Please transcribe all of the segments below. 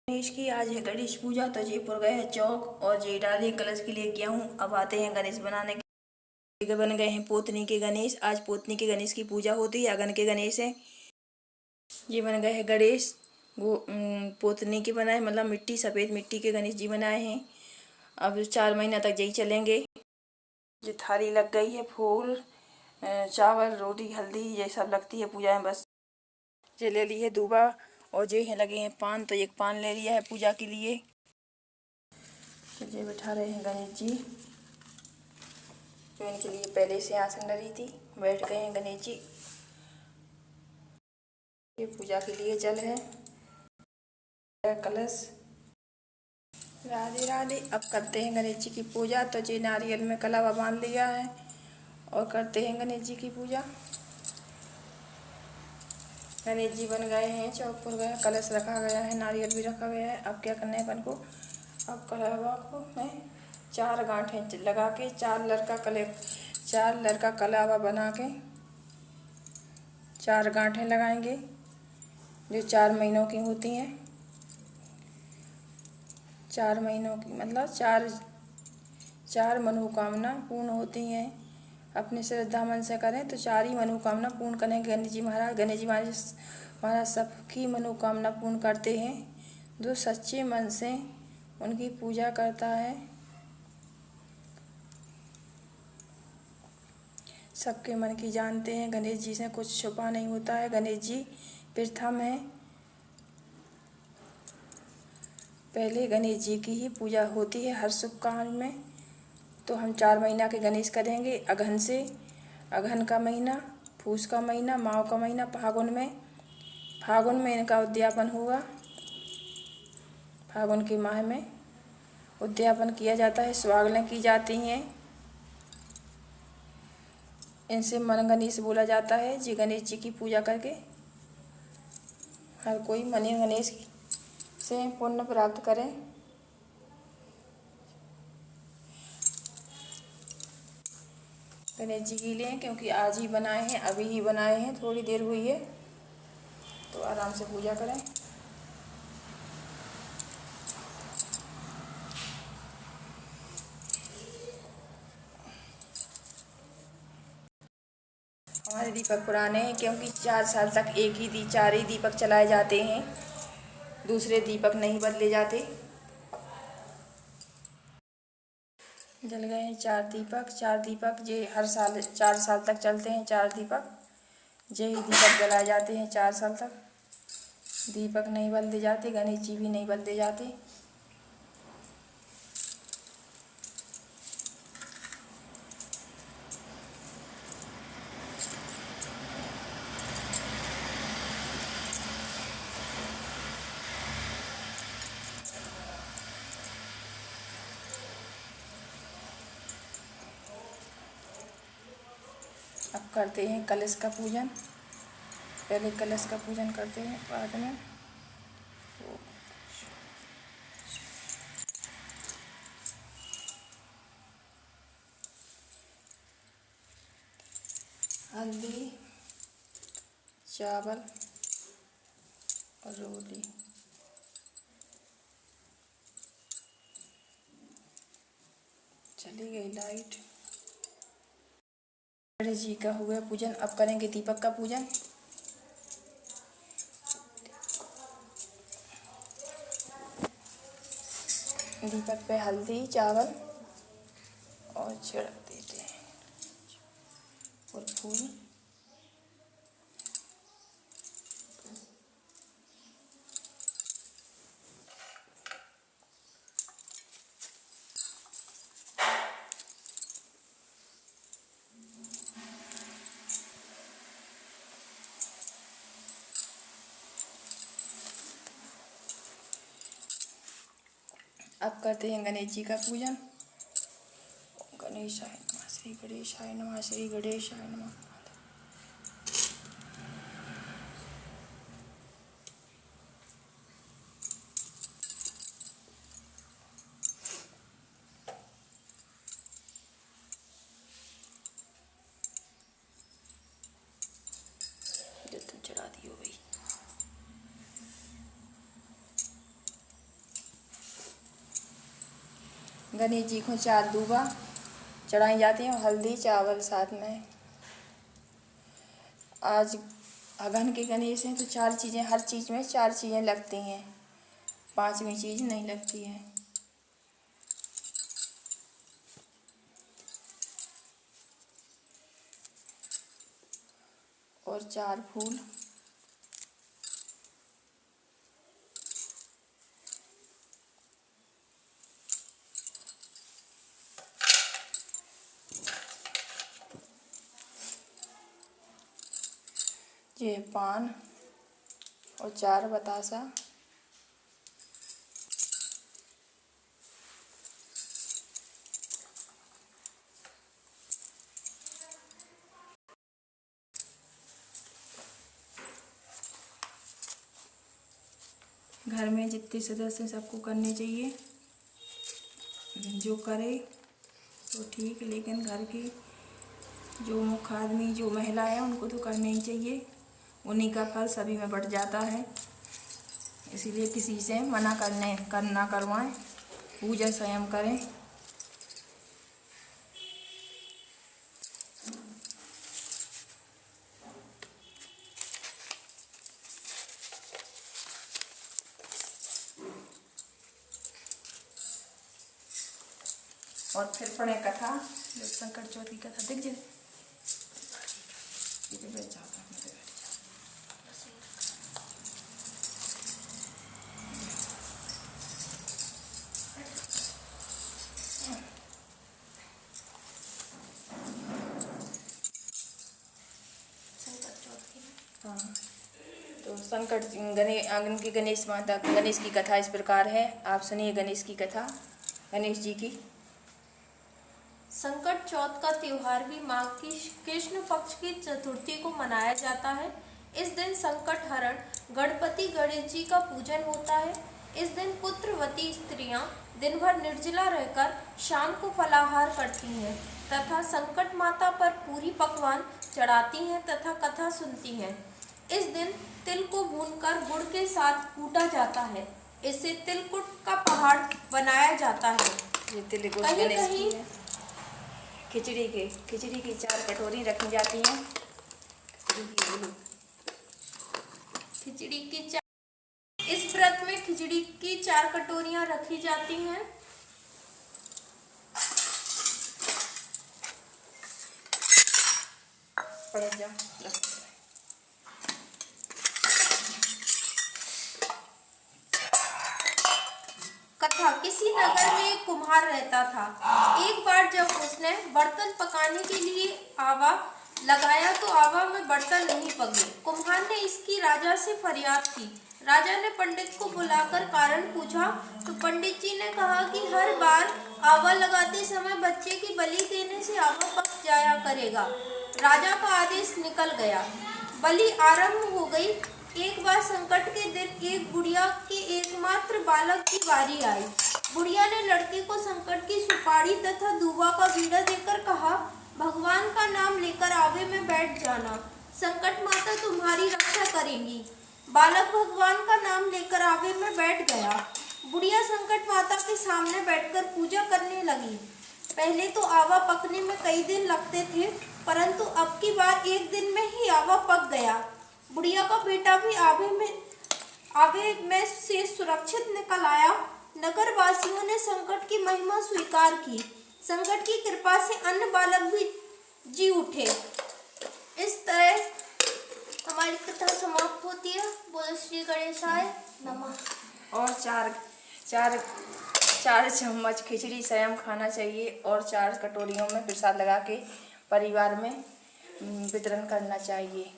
गणेश की आज है गणेश पूजा। तो जयपुर गए हैं चौक और जे डाले कलश के लिए किया हूँ। अब आते हैं गणेश बनाने के। बन गए हैं पोतनी के गणेश। आज पोतनी के गणेश की पूजा होती है। अगन के गणेश है। ये बन गए हैं गणेश। वो पोतनी के बनाए, मतलब मिट्टी, सफ़ेद मिट्टी के गणेश जी बनाए हैं। अब 4 महीना तक यही चलेंगे। ये थाली लग गई है, फूल, चावल, रोटी, हल्दी, ये सब लगती है पूजा में। बस ये ले ली है दूबा और ये है लगे हैं पान। तो एक पान ले लिया है पूजा के लिए। तो ये बैठा रहे हैं गणेश जी, जो इनके लिए पहले से आसन डली थी। बैठ गए हैं गणेश जी। ये पूजा के लिए जल है, कलश। राधे राधे। अब करते हैं गणेश जी की पूजा। तो ये नारियल में कलावा बांध लिया है और करते हैं गणेश जी की पूजा। गणेश जी बन गए हैं, चौक पर गए, कलश रखा गया है, नारियल भी रखा गया है। अब क्या करना है अपन को, अब कलावा को मैं 4 गांठें लगा के 4 लड़का कलावा बना के 4 गांठें लगाएंगे, जो 4 महीनों की होती हैं। 4 महीनों की मतलब 4 मनोकामना पूर्ण होती हैं। अपने श्रद्धा मन से करें तो 4 ही मनोकामना पूर्ण करेंगे। गणेश जी महाराज सबकी मनोकामना पूर्ण करते हैं, जो सच्चे मन से उनकी पूजा करता है। सबके मन की जानते हैं। गणेश जी से कुछ छुपा नहीं होता है। गणेश जी प्रथम है। पहले गणेश जी की ही पूजा होती है हर शुभ कार्य में। तो हम 4 महीना के गणेश करेंगे। अगहन से, अगहन का महीना, पूस का महीना, माह का महीना, फागुन में इनका उद्यापन होगा। फागुन के माह में उद्यापन किया जाता है, सुहागनें की जाती हैं। इनसे मन गणेश बोला जाता है। जी गणेश जी की पूजा करके हर कोई मन गणेश से पुण्य प्राप्त करें। गणेश जी के लिए, क्योंकि आज ही बनाए हैं, अभी ही बनाए हैं, थोड़ी देर हुई है, तो आराम से पूजा करें। हमारे दीपक पुराने हैं, क्योंकि 4 साल तक 4 ही दीपक चलाए जाते हैं, दूसरे दीपक नहीं बदले जाते। जल गए हैं 4 दीपक ये हर साल 4 साल तक चलते हैं। 4 दीपक, यही दीपक जलाए जाते हैं 4 साल तक। दीपक नहीं बदले जाते, गणेश जी भी नहीं बदले जाते। अब करते हैं कलश का पूजन। पहले कलश का पूजन करते हैं, बाद में हल्दी, चावल और रोटी। चली गई लाइट। गणेश जी का हुआ पूजन। अब करेंगे दीपक का पूजन। दीपक पे हल्दी, चावल और छिड़क देते हैं और फूल। अब करते हैं गणेश जी का पूजन। गणेशाय नमः, श्री गणेशाय नमः, श्री गणेशाय नमः। जो तुम चढ़ा दी हो गई। गणेश जी को 4 दूबा चढ़ाई जाती हैं, हल्दी चावल साथ में। आज अगहन के गणेश हैं तो 4 चीज़ें, हर चीज़ में 4 चीज़ें लगती हैं, 5वीं चीज़ नहीं लगती है। और 4 फूल, ये पान और 4 बतासा। घर में जितने सदस्य हैं सबको करने चाहिए, जो करे तो ठीक, लेकिन घर की जो मुख्य आदमी जो महिला है उनको तो करना ही चाहिए, उन्हीं का फल सभी में बट जाता है। इसीलिए किसी से मना करना करवाएं, पूजा स्वयं करें। और फिर पढ़े कथा, जो संकट चौथ की कथा दिख जाए। हाँ, तो संकट आंगन की गणेश की कथा इस प्रकार है। आप सुनिए गणेश की कथा, गणेश जी की। संकट चौथ का त्योहार भी माघ की कृष्ण पक्ष की चतुर्थी को मनाया जाता है। इस दिन संकट हरण गणपति गणेश जी का पूजन होता है। इस दिन पुत्रवती स्त्रियां दिन भर निर्जला रहकर शाम को फलाहार करती हैं तथा संकट माता पर पूरी पकवान चढ़ाती हैं तथा कथा सुनती हैं। इस दिन तिल को भूनकर गुड़ के साथ कूटा जाता है। इससे तिलकुट का पहाड़ बनाया जाता है। ये तिल गुड़ कहीं गणेश की कहीं है। खिचड़ी की 4 कटोरी रखी जाती हैं। खिचड़ी की इस व्रत में खिचड़ी की 4 कटोरियां रखी जाती हैं। पढ़ जाओ। कथा। किसी नगर में एक कुम्हार रहता था। एक बार जब उसने बर्तन पकाने के लिए आवा लगाया तो आवा में बर्तन नहीं पके। कुम्हार ने इसकी राजा से फरियाद की। राजा ने पंडित को बुलाकर कारण पूछा तो पंडित जी ने कहा कि हर बार आवा लगाते समय बच्चे की बलि देने से आवा पक जाया करेगा। राजा का आदेश निकल गया। बलि आरंभ हो गई। एक बार संकट के दिन एक बुढ़िया के एकमात्र बालक की बारी आई। बुढ़िया ने लड़के को संकट की सुपारी तथा दूबा का बीड़ा देकर कहा, भगवान का नाम लेकर आवे में बैठ जाना, संकट माता तुम्हारी रक्षा करेंगी। बालक भगवान का नाम लेकर आवे में बैठ गया। बुढ़िया संकट माता के सामने बैठकर पूजा करने लगी। पहले तो आवा पकने में कई दिन लगते थे, परंतु अब की बार एक दिन में ही आवा पक गया। बुढ़िया का बेटा भी आवे में से सुरक्षित निकल आया। नगर वासियों ने संकट की महिमा स्वीकार की। संकट की कृपा से अन्य बालक भी जी उठे। इस तरह हमारी कथा समाप्त होती है। बोलो श्री गणेशाय नमः। और चार चम्मच खिचड़ी स्वयं खाना चाहिए और 4 कटोरियों में प्रसाद लगा के परिवार में वितरण करना चाहिए।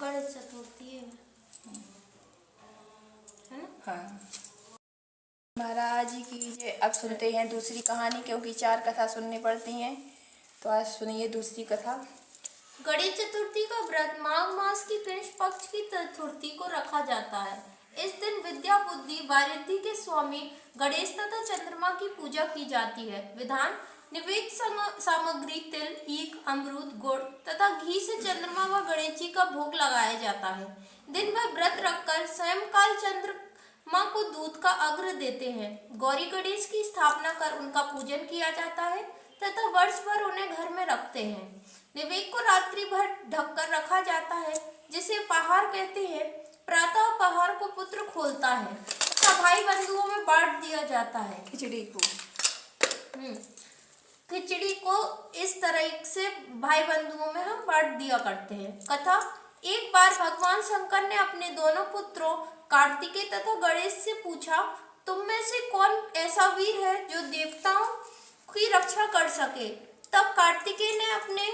गणेश चतुर्थी है ना? हाँ। महाराज जी की जय। अब सुनते हैं दूसरी कहानी, क्योंकि 4 कथा सुननी पड़ती हैं। तो आज सुनिए दूसरी कथा। गणेश चतुर्थी का व्रत माघ मास की कृष्ण पक्ष की चतुर्थी को रखा जाता है। इस दिन विद्या बुद्धि वारिधि के स्वामी गणेश तथा चंद्रमा की पूजा की जाती है। विधान: निवेद्य सामग्री तिल, ईख, अमरूद, गुड़ तथा घी से चंद्रमा व गणेश जी का भोग लगाया जाता है। दिन भर व्रत रखकर सायंकाल चंद्रमा को दूध का अर्घ्य देते हैं। गौरी गणेश की स्थापना कर उनका पूजन किया जाता है तथा वर्ष भर उन्हें घर में रखते हैं। नैवेद्य को रात्रि भर ढककर रखा जाता है, जिसे पहाड़ कहते हैं। प्रातः पहाड़ को पुत्र खोलता है तथा भाई बंधुओं में बांट दिया जाता है। खिचड़ी को इस तरह से भाई बंधुओं में हम बांट दिया करते हैं। कथा: एक बार भगवान शंकर ने अपने दोनों पुत्रों कार्तिकेय तथा गणेश से पूछा, तुम में से कौन ऐसा वीर है जो देवताओं की रक्षा कर सके। तब कार्तिकेय ने अपने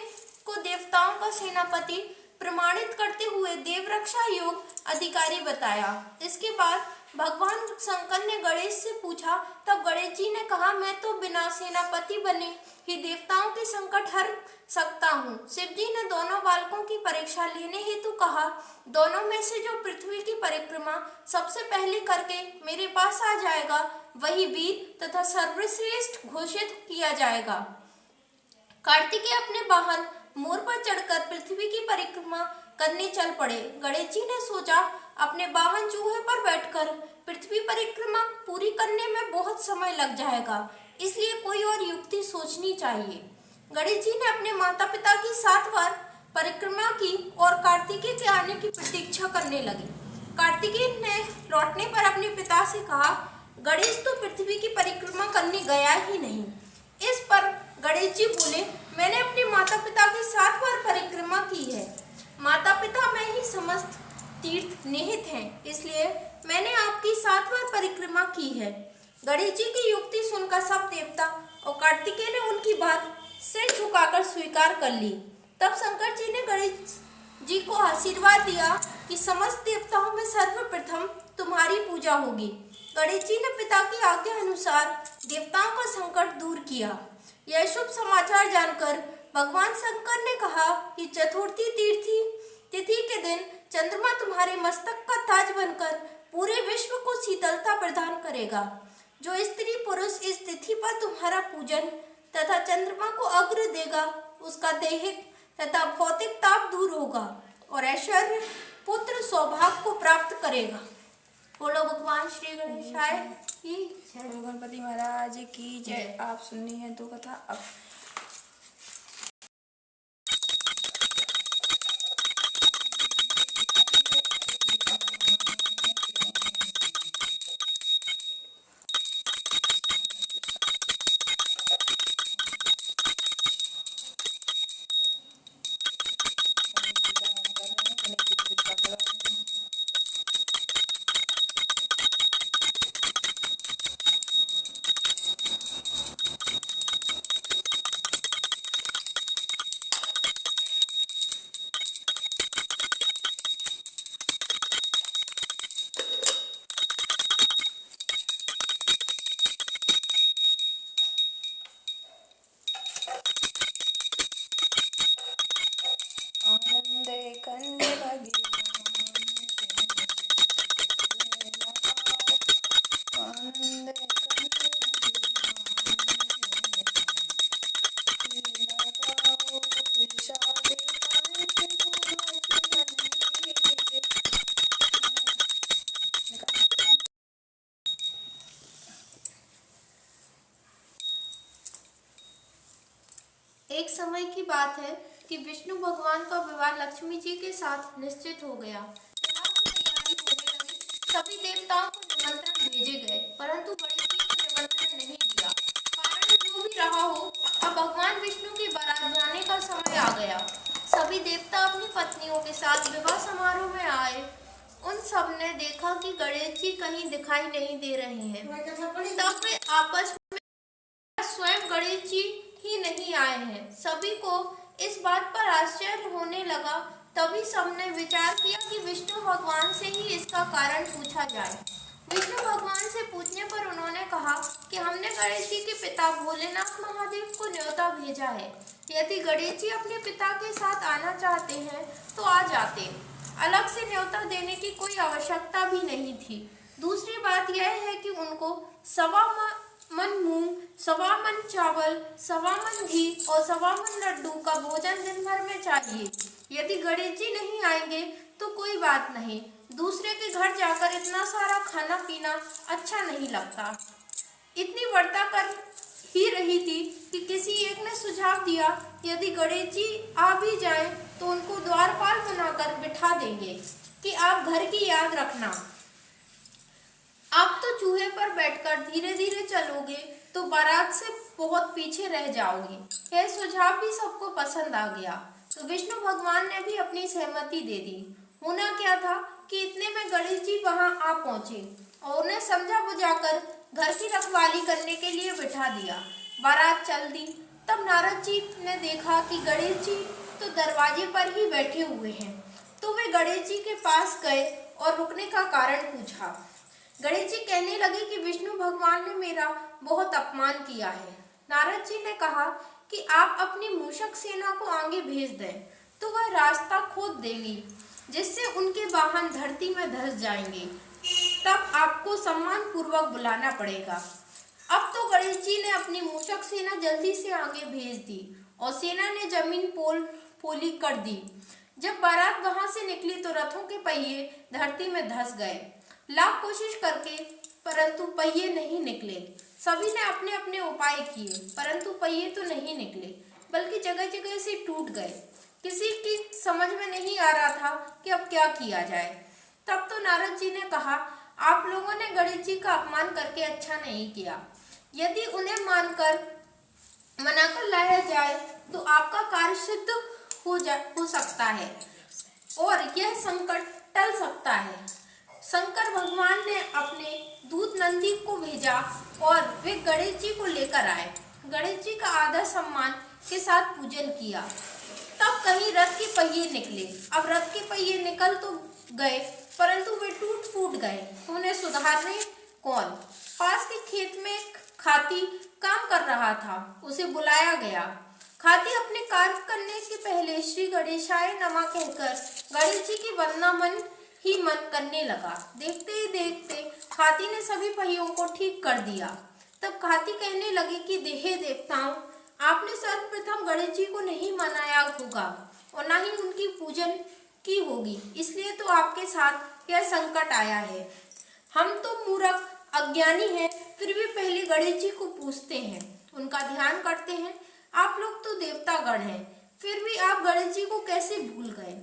को देवताओं का सेनापति प्रमाणित करते हुए देवरक्षा योग अधिकारी बताया। इसके बाद भगवान शंकर ने गणेश से पूछा, तब गणेश जी ने कहा, मैं तो बिना सेनापति बने ही देवताओं के संकट हर सकता हूँ। शिव जी ने दोनों बालकों की परीक्षा लेने हेतु कहा, दोनों में से जो पृथ्वी की परिक्रमा सबसे पहले करके मेरे पास आ जाएगा, वही वीर तथा सर्वश्रेष्ठ घोषित किया जाएगा। कार्तिकेय अपने वाहन मोर पर चढ़कर पृथ्वी की परिक्रमा करने चल पड़े। गणेश जी ने सोचा, अपने वाहन चूहे पर बैठकर पृथ्वी परिक्रमा पूरी करने में बहुत समय लग जाएगा, इसलिए कोई और युक्ति सोचनी चाहिए। गणेश जी ने अपने माता पिता की 7 बार परिक्रमा की और कार्तिकेय के आने की प्रतीक्षा करने लगे। कार्तिकेय ने लौटने पर अपने पिता से कहा, गणेश तो पृथ्वी की परिक्रमा करने गया ही नहीं। इस पर गणेश जी बोले, मैंने अपने माता पिता की 7 बार परिक्रमा की है। माता पिता में ही समस्त तीर्थ निहित हैं, इसलिए मैंने आपकी 7 बार परिक्रमा की है। गणेश जी की युक्ति सुनकर सब देवता और कार्तिकेय ने उनकी बात सिर झुकाकर स्वीकार कर ली। तब शंकर जी ने गणेश जी को आशीर्वाद दिया कि समस्त देवताओं में सर्वप्रथम तुम्हारी पूजा होगी। गणेश जी ने पिता की आज्ञा अनुसार देवताओं का संकट दूर किया। यह शुभ समाचार जानकर भगवान शंकर ने कहा कि चतुर्थी तिथि के दिन चंद्रमा तुम्हारे मस्तक का ताज बनकर पूरे विश्व को शीतलता प्रदान करेगा। जो स्त्री पुरुष इस तिथि पर तुम्हारा पूजन तथा चंद्रमा को अर्घ्य देगा, उसका दैहिक तथा भौतिक ताप दूर होगा और ऐश्वर्य, पुत्र, सौभाग्य को प्राप्त करेगा। बोलो भगवान श्री गणेशाय की जय। गणपति महाराज की जय। आप सुननी है तो कथा अब। आनंद कंद भगवान आनंद एक समय की बात है कि विष्णु भगवान का विवाह लक्ष्मी जी के साथ निश्चित हो गया। विवाह की तैयारी होने लगी। सभी देवताओं को निमंत्रण भेजे गए, परंतु गणेश जी को निमंत्रण नहीं दिया। कारण जो भी रहा हो, अब भगवान विष्णु की बारात जाने का समय आ गया। सभी देवता अपनी पत्नियों के साथ विवाह समारोह में आए। उन सब ने देखा कि गणेश जी कहीं दिखाई नहीं दे रहे हैं। तब वे आपस में स्वयं गणेश जी ही नहीं आए हैं। सभी को इस बात पर आश्चर्य होने लगा। तभी सबने विचार किया कि विष्णु भगवान से ही इसका कारण पूछा जाए। विष्णु भगवान से पूछने पर उन्होंने कहा कि हमने गणेश जी के पिता भोलेनाथ महादेव को न्योता भेजा है। यदि गणेश जी अपने पिता के साथ आना चाहते हैं तो आ जाते। अलग से न्योता देने की कोई आवश्यकता भी नहीं थी। दूसरी बात यह है कि उनको मन मूंग, सवा मन चावल, सवा मन घी और सवा मन लड्डू का भोजन दिन भर में चाहिए। यदि गणेश जी नहीं आएंगे तो कोई बात नहीं, दूसरे के घर जाकर इतना सारा खाना पीना अच्छा नहीं लगता। इतनी वार्ता कर ही रही थी कि किसी एक ने सुझाव दिया, यदि गणेश जी आ भी जाएं तो उनको द्वारपाल बनाकर बिठा देंगे कि आप घर की याद रखना। आप तो चूहे पर बैठकर धीरे धीरे चलोगे तो बारात से बहुत पीछे रह जाओगे। यह सुझाव भी सबको पसंद आ गया तो विष्णु भगवान ने भी अपनी सहमति दे दी। होना क्या था कि इतने में गणेश जी वहां आ पहुंचे और उन्हें समझा बुझाकर घर की रखवाली करने के लिए बिठा दिया। बारात चल दी। तब नारद जी ने देखा कि गणेश जी तो दरवाजे पर ही बैठे हुए हैं, तो वे गणेश जी के पास गए और रुकने का कारण पूछा। गणेश जी कहने लगे कि विष्णु भगवान ने मेरा बहुत अपमान किया है। नारद जी ने कहा कि आप अपनी मूषक सेना को आगे भेज दें तो वह रास्ता खोद देंगी, जिससे उनके वाहन धरती में धंस जाएंगे। तब आपको सम्मान पूर्वक बुलाना पड़ेगा। अब तो गणेश जी ने अपनी मूषक सेना जल्दी से आगे भेज दी और सेना ने जमीन पोली कर दी। जब बारात वहां से निकली तो रथों के पहिए धरती में धंस गए। लाख कोशिश करके परंतु पहिए नहीं निकले। सभी ने अपने अपने उपाय किए परंतु पहिए तो नहीं निकले, बल्कि जगह जगह से टूट गए। किसी की समझ में नहीं आ रहा था कि अब क्या किया जाए। तब तो नारद जी ने कहा, आप लोगों ने गणेश जी का अपमान करके अच्छा नहीं किया। यदि उन्हें मनाकर लाया जाए तो आपका कार्य सिद्ध हो सकता है और यह संकट टल सकता है। शंकर भगवान ने अपने दूत नंदी को भेजा और वे गणेश जी को लेकर आए। गणेश जी का आदर सम्मान के साथ पूजन किया। तब कहीं रथ के पहिए निकले। अब रथ के पहिए निकल तो गए परंतु वे टूट फूट गए, तो उन्हें सुधारने कौन? पास के खेत में खाती काम कर रहा था, उसे बुलाया गया। खाती अपने कार्य करने के पहले श्री गणेशाय नमः कहकर गणेश जी की वंदना मन ही मन करने लगा। देखते ही देखते खाती ने सभी पहियों को ठीक कर दिया। तब खाती कहने लगी कि हे देवताओं, आपने सर्वप्रथम गणेश जी को नहीं मनाया होगा और न ही उनकी पूजन की होगी, इसलिए तो आपके साथ यह संकट आया है। हम तो मूर्ख अज्ञानी हैं, फिर भी पहले गणेश जी को पूजते हैं, उनका ध्यान करते हैं। आप लोग तो देवता गण हैं, फिर भी आप गणेश जी को कैसे भूल गए?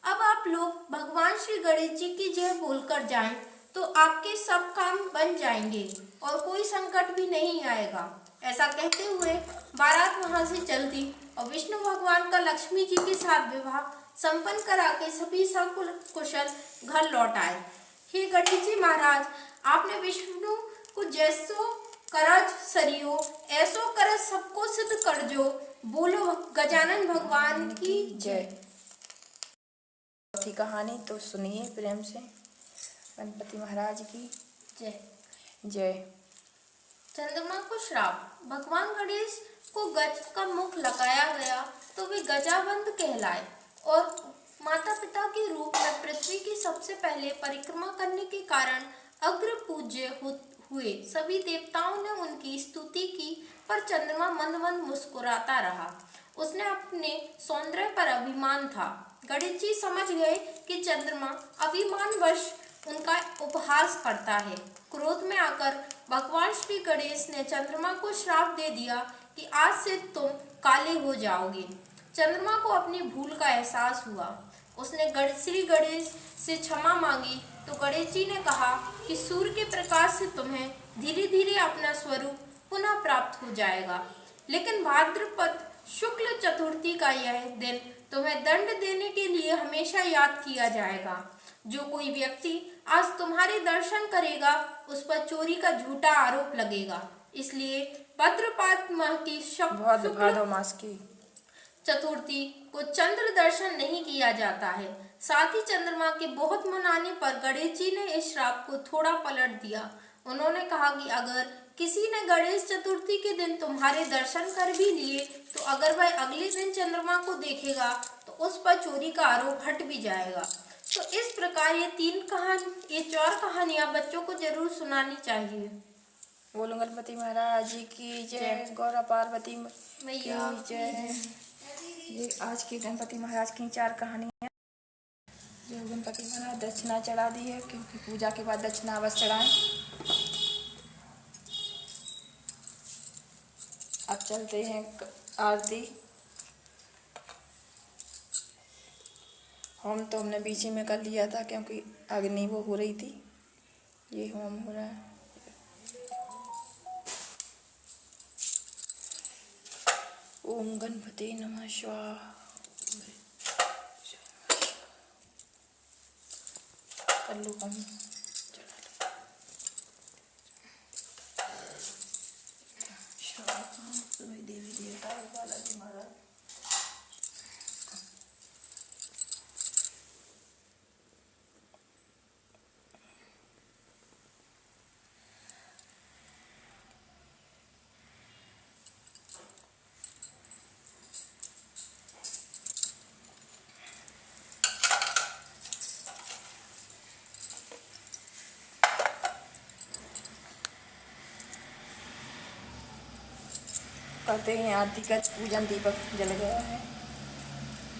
अब आप लोग भगवान श्री गणेश जी की जय बोलकर जाएं तो आपके सब काम बन जाएंगे और कोई संकट भी नहीं आएगा। ऐसा कहते हुए बारात वहां से चल दी और विष्णु भगवान का लक्ष्मी जी के साथ विवाह संपन्न करा के सभी कुशल घर लौट आए। हे गणेश जी महाराज, आपने विष्णु को जैसो करज सरियो ऐसो करज सबको सिद्ध कर जो। बोलो गजानन भगवान की जय। थी कहानी तो सुनिए प्रेम से। गणपति महाराज की जय। जय। चंद्रमा को श्राप। भगवान गणेश को गज का मुख लगाया गया तो वे गजाबंद कहलाए और माता पिता के रूप में पृथ्वी की सबसे पहले परिक्रमा करने के कारण अग्र पूज्य हुए। सभी देवताओं ने उनकी स्तुति की पर चंद्रमा मंद मंद मुस्कुराता रहा। उसने अपने सौंदर्य पर अभिमान था। गणेश जी समझ गए कि चंद्रमा अभिमानवश उनका उपहास करता है। क्रोध में आकर भगवान श्री गणेश ने चंद्रमा को श्राप दे दिया कि आज से तुम काले हो जाओगे। चंद्रमा को अपनी भूल का एहसास हुआ। उसने श्री गणेश से क्षमा मांगी तो गणेश जी ने कहा कि सूर्य के प्रकाश से तुम्हें धीरे धीरे अपना स्वरूप पुनः प्राप्त हो जाएगा, लेकिन भाद्रपद शुक्ल चतुर्थी का यह दिन तुम्हें दंड देने के लिए हमेशा याद किया जाएगा। जो कोई व्यक्ति आज तुम्हारे दर्शन करेगा उस पर चोरी का झूठा आरोप लगेगा, इसलिए भाद्रपद माह की भादो मास की चतुर्थी को चंद्र दर्शन नहीं किया जाता है। साथ ही चंद्रमा के बहुत मनाने पर गणेश जी ने इस श्राप को थोड़ा पलट दिया। उन्होंने कहा कि अगर किसी ने गणेश चतुर्थी के दिन तुम्हारे दर्शन कर भी लिए तो अगर वह अगले दिन चंद्रमा को देखेगा तो उस पर चोरी का आरोप हट भी जाएगा। तो इस प्रकार ये 4 कहानियाँ बच्चों को जरूर सुनानी चाहिए। बोलो गणपति महाराज जी की जय, गौरा पार्वती मैया की जय। ये आज के गणपति महाराज की 4 कहानियाँ जो गणपति महाराज दक्षिणा चढ़ा दी है, क्योंकि पूजा के बाद दक्षिणा अवश्य चढ़ाएं। अब चलते हैं आरती। होम तो हमने बीच में कर लिया था, क्योंकि अग्नि वो हो रही थी। ये होम हो रहा है। ओम गणपति नमः स्वाहा। कर लो कम, चला लो। स्वाहा देवी देवता बालाजी महाराज। करते हैं आरती का पूजन। दीपक जल गया है,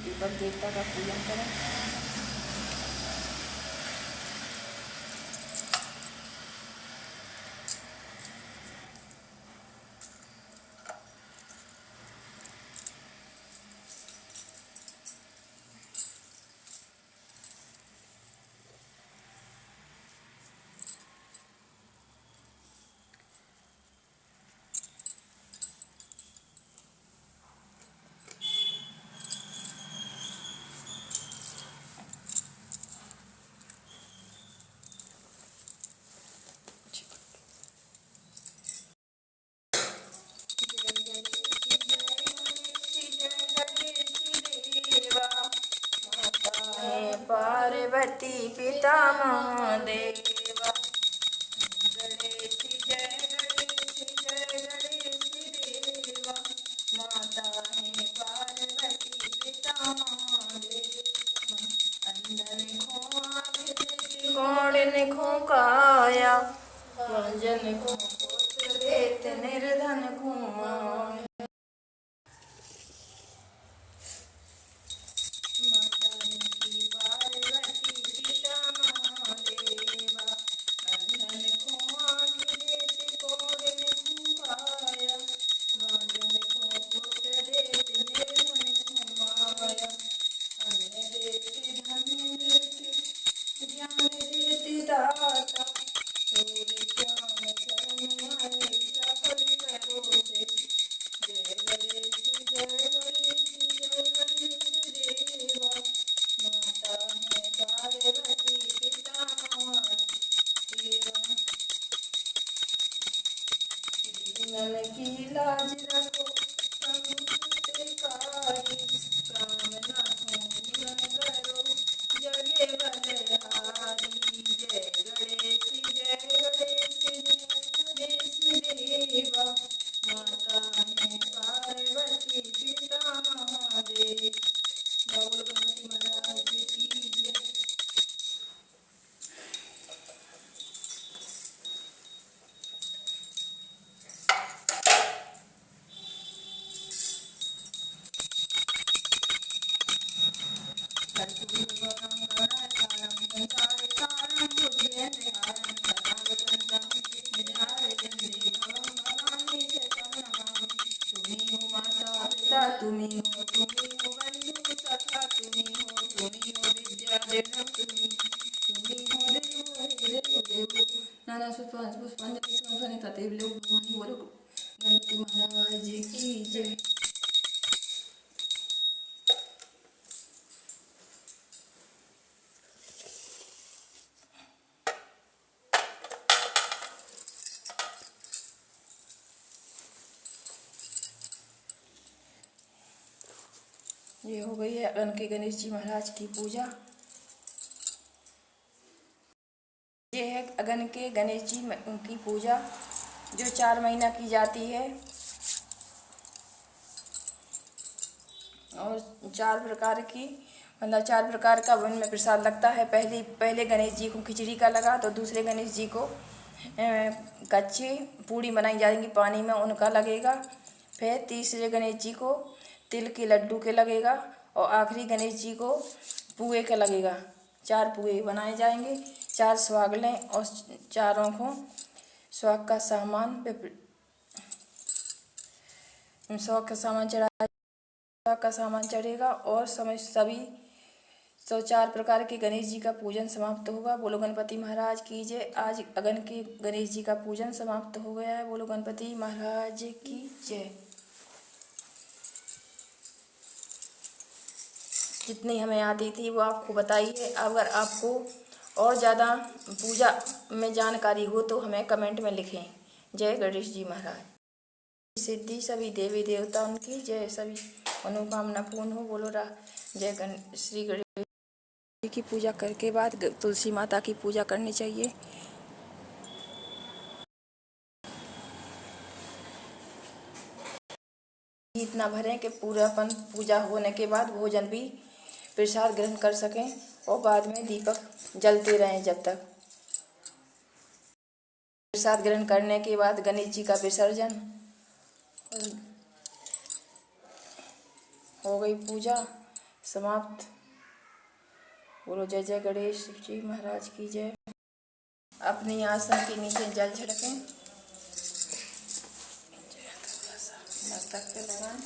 दीपक देवता का पूजन करें। पार्वती पिता महादेवा, गणेश जय गणेश जय गणेश देवा। माता है पार्वती पिता महादेवा, अंदर खोआन खोकाया, जन को देत निर्धन खुआया। की लाज रखो संतकारी, कामना पूर्ण करो जगे बलहारी। जय गणेश जय गणेश जय गणेश देवा, माता है पार्वती पिता महादेव। बोल गणपति महाराज की जय। तुम्ही हो बंधु सखा, तुम्ही हो विद्या जनक, तुम्ही हो देव। नाना पुष्पांजलि तथे लोग भगवानी। बोलो गणपति महाराज की जय। ये हो गई है अगन के गणेश जी महाराज की पूजा। ये है अगन के गणेश जी की पूजा, जो 4 महीना की जाती है और 4 प्रकार की मतलब 4 प्रकार का वन में प्रसाद लगता है। पहले गणेश जी को खिचड़ी का लगा, तो दूसरे गणेश जी को कच्ची पूड़ी बनाई जाएंगी पानी में, उनका लगेगा। फिर तीसरे गणेश जी को तिल के लड्डू के लगेगा, और आखिरी गणेश जी को पुए का लगेगा। 4 पुए बनाए जाएंगे, 4 सुहागलें और चारों को सुहाग का सामान चढ़ेगा, और सभी 4 प्रकार के गणेश जी का पूजन समाप्त होगा। बोलो गणपति महाराज की जय। आज अगन के गणेश जी का पूजन समाप्त हो गया है। बोलो गणपति महाराज की जय। जितनी हमें आती थी वो आपको बताइए। अगर आपको और ज़्यादा पूजा में जानकारी हो तो हमें कमेंट में लिखें। जय गणेश जी महाराज। सिद्धि सभी देवी देवता उनकी जय, सभी मनोकामना पूर्ण हो। बोलो जय श्री गणेश जी की पूजा करके बाद तुलसी माता की पूजा करनी चाहिए। इतना भरें कि पूरापन पूजा होने के बाद भोजन भी प्रसाद ग्रहण कर सकें, और बाद में दीपक जलते रहें जब तक। प्रसाद ग्रहण करने के बाद गणेश जी का विसर्जन हो गई, पूजा समाप्त। बोलो जय जय गणेश जी महाराज की जय। अपनी आसन के नीचे जल छिड़कें, थोड़ा सा मस्तक पे लगाएं।